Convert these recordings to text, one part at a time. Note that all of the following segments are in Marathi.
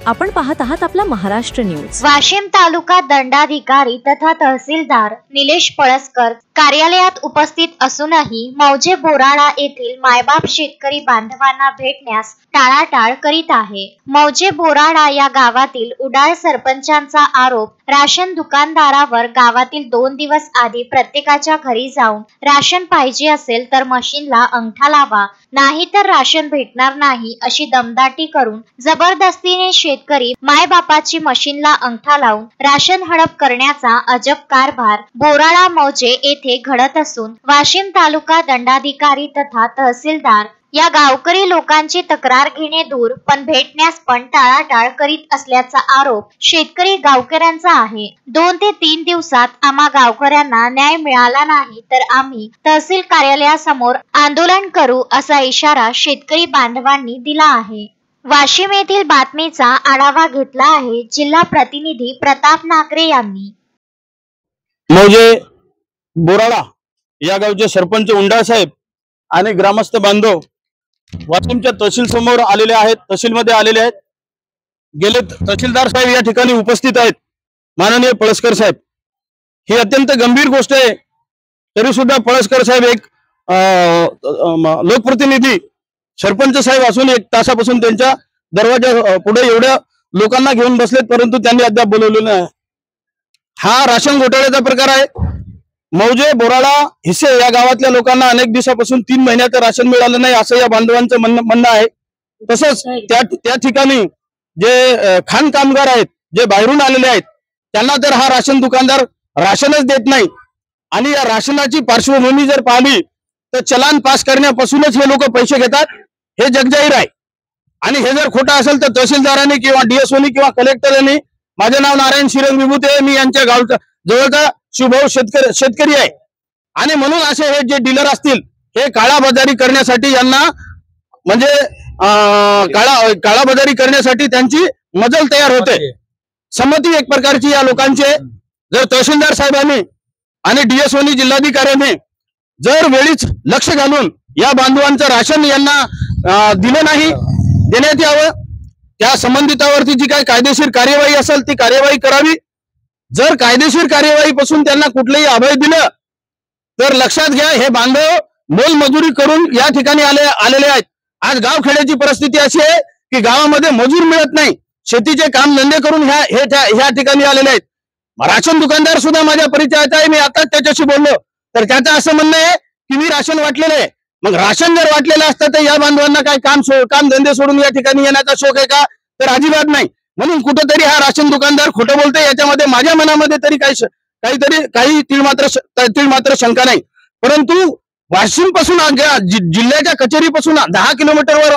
आपण पाहत आहात आपला महाराष्ट्र न्यूज। वाशिम तालुका दंडाधिकारी तथा तहसीलदार निलेश पळसकर कार्यालयात उपस्थित असूनही मौजे बोराडा येथील मायबाप शेतकरी बांधवांना भेटण्यास टाळाटाळ करीत आहे। मौजे बोराडा या गावातील उडाळ सरपंचांचा आरोप, राशन दुकानदारावर गावातील 2 दिवस आधी प्रत्येकाच्या घरी जाऊन राशन पाहिजे असेल तर मशीनला अंगठा लावा, नाही तर राशन भेटणार नाही अशी दमदाटी करून जबरदस्तीने शेतकरी मायबापाची मशीनला अंगठा लावून राशन हडप करण्याचा अजब कारभार बोराडा मौजे येथे घडत असून वाशिम तालुका दंडाधिकारी तथा तहसीलदार या गावकरी लोकांची तक्रार घेणे दूर पण भेटण्यास पण टाळाटाळ करीत असल्याचा आरोप शेतकरी गावकऱ्यांचा आहे। 2 ते 3 दिवसात आम्हा गावकऱ्यांना न्याय मिळाला नाही तर आम्ही तहसील कार्यालयासमोर आंदोलन करू असा इशारा शेतकरी बांधवांनी दिला आहे। वाशिम येथील बातमीचा आढावा घेतला आहे जिल्हा प्रतिनिधी प्रताप नागरे यांनी। मौजे बोराडा या गावचे सरपंच उंडाळ साहेब आणि ग्रामस्थ बांधव वाशिमच्या तहसील समोर आलेले आहेत, तहसीलमध्ये आलेले आहेत। गेले तहसीलदार साहेब या ठिकाणी उपस्थित आहेत, माननीय पळसकर साहेब। ही अत्यंत गंभीर गोष्ट आहे, तरी सुद्धा पळसकर साहेब एक लोकप्रतिनिधी सरपंच साहेब असून 1 तासापासून त्यांच्या दरवाजा पुढे एवढ्या लोकांना घेऊन बसलेत, परंतु त्यांनी अद्याप बोलवलेलं नाही। हा राशन घोटाळ्याचा प्रकार आहे। मौजे बोराडा हिस्से या गावातल्या लोकांना अनेक दिवसापासून 3 महिन्याचं राशन मिळालं नाही असं या बांधवांचं म्हणणं आहे। तसंच त्या ठिकाणी जे खाण कामगार आहेत, जे बाहेरून आलेले आहेत, त्यांना तर हा राशन दुकानदार राशनच देत नाही। आणि या राशनाची पार्श्वभूमी जर पाहिली तर चलान पास करण्यापासूनच हे लोक पैसे घेतात, हे जगजाहीर आहे। आणि हे जर खोटं असेल तर तहसीलदारांनी किंवा डीएसओनी किंवा कलेक्टरांनी, माझे नाव नारायण श्रीरंग विभूते, मी यांच्या गावचा जवळचा शुभव शेतकरी आहे। आणि म्हणून असे हे जे डीलर असतील हे काळाबाजारी करण्यासाठी यांना म्हणजे काळाबाजारी करण्यासाठी त्यांची मजल तयार होते। संमती एक प्रकारची या लोकांचे। जर तहसीलदार साहेबांनी आणि डीएसओनी जिल्हाधिकाऱ्यांनी जर वेळीच लक्ष घालून या बांधवांचं राशन यांना दिलं नाही, देण्यात यावं, त्या संबंधितावरती जी काही कायदेशीर कार्यवाही असेल ती कार्यवाही करावी। जर कायदेशीर कार्यवाहीपासून त्यांना कुठलेही अभय दिलं तर लक्षात घ्या, हे बांधव मोलमजुरी करून या ठिकाणी आलेले आहेत। आज गावखेड्याची परिस्थिती अशी आहे की गावामध्ये मजूर मिळत नाही, शेतीचे काम धंदे करून ह्या ठिकाणी आलेले आहेत। राशन दुकानदार सुद्धा माझ्या परिचयाचा आहे, मी आताच त्याच्याशी बोललो तर त्याचं असं म्हणणं आहे की मी राशन वाटलेलं आहे। मग राशन जर वाटलेलं असतं तर या बांधवांना काय काम धंदे सोडून या ठिकाणी येण्याचा शौक आहे का? तर अजिबात नाही। म्हणून कुठेतरी हा राशन दुकानदार खोटं बोलतोय, याच्यामध्ये माझ्या मनामध्ये तरी काही तीळ मात्र शंका नाही। परंतु वाशिम पासून जिल्ह्याच्या कचेरीपासून 10 किलोमीटरवर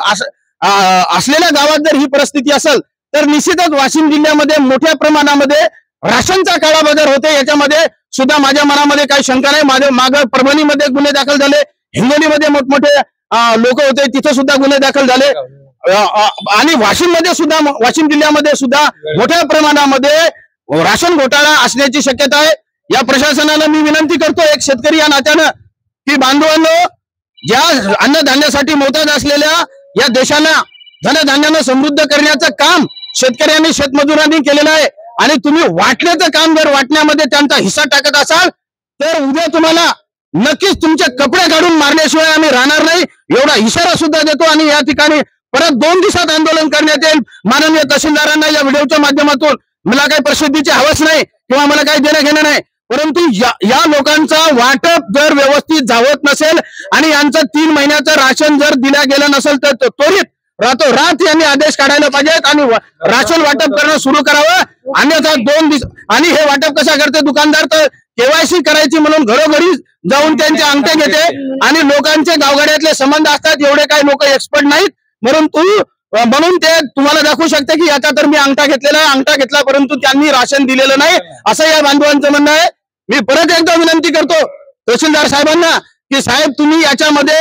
असलेल्या गावात जर ही परिस्थिती असेल तर निश्चितच वाशिम जिल्ह्यामध्ये मोठ्या प्रमाणामध्ये राशनचा काळाबाजार होते, याच्यामध्ये सुद्धा माझ्या मनामध्ये काही शंका नाही। माझ्या मागे परभणीमध्ये गुन्हे दाखल झाले, हिंगोलीमध्ये मोठमोठे लोक होते, तिथे सुद्धा गुन्हे दाखल झाले। आणि वाशिम जिल्ह्यामध्ये सुद्धा मोठ्या प्रमाणामध्ये राशन घोटाळा असण्याची शक्यता आहे। या प्रशासनाला मी विनंती करतो एक शेतकरी या नात्यानं की बांधवांनो, ज्या अन्नधान्यासाठी मोताज असलेल्या या देशाला धनधान्यानं समृद्ध करण्याचं काम शेतकऱ्यांनी शेतमजुरांनी केलेलं आहे। आणि तुम्ही वाटण्याचं काम जर वाटण्यामध्ये त्यांचा हिस्सा टाकत असाल तर उद्या तुम्हाला नक्कीच तुमचे कपडे काढून मारण्याशिवाय आम्ही राहणार नाही, एवढा इशारा सुद्धा देतो। आणि या ठिकाणी परत 2 दिवसात आंदोलन करण्यात येईल। माननीय तहसीलदारांना या व्हिडिओच्या माध्यमातून, मला काही प्रसिद्धीची हवस नाही किंवा मला काही देणं घेणं नाही, परंतु या लोकांचा वाटप जर व्यवस्थित जावत नसेल आणि यांचं 3 महिन्याचं राशन जर दिलं गेलं नसेल तर त्वरित रातोरात यांनी आदेश काढायला पाहिजेत आणि राशन वाटप करणं सुरू करावं। अन्यथा 2 दिवस आणि हे वाटप कशा करते दुकानदार, तर केवायसी करायची म्हणून घरोघरी जाऊन त्यांचे अंगठे घेते आणि लोकांचे गावगाड्यातले संबंध असतात, एवढे काही लोक एक्सपर्ट नाहीत। म्हणून ते तुम्हाला दाखवू शकते की याचा तर मी अंगठा घेतलेला आहे, अंगठा घेतला परंतु त्यांनी राशन दिलेलं नाही असं या बांधवांचं म्हणणं आहे। मी परत एकदा विनंती करतो तहसीलदार साहेबांना की साहेब, तुम्ही याच्यामध्ये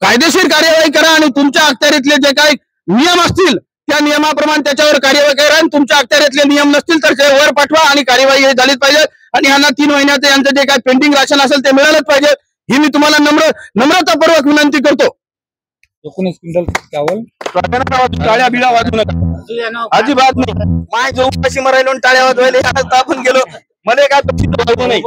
कायदेशीर कार्यवाही करा आणि तुमच्या अखत्यारीतले जे काही नियम असतील त्या नियमाप्रमाणे त्याच्यावर कार्यवाही करा। आणि तुमच्या अखत्यारीतले नियम नसतील तर ते वर पाठवा आणि कार्यवाही झालीच पाहिजे। आणि यांना 3 महिन्याचं यांचं जे काही पेंडिंग राशन असेल ते मिळालंच पाहिजे, ही मी तुम्हाला नम्रतापूर्वक विनंती करतो। 19 क्विंटल चावल काळ्या बिळा वाजू नका। अजिबात नाही. माय जो उपाशी मरायलो टाळ्या वाजवायला आपण गेलो मला काय नाही.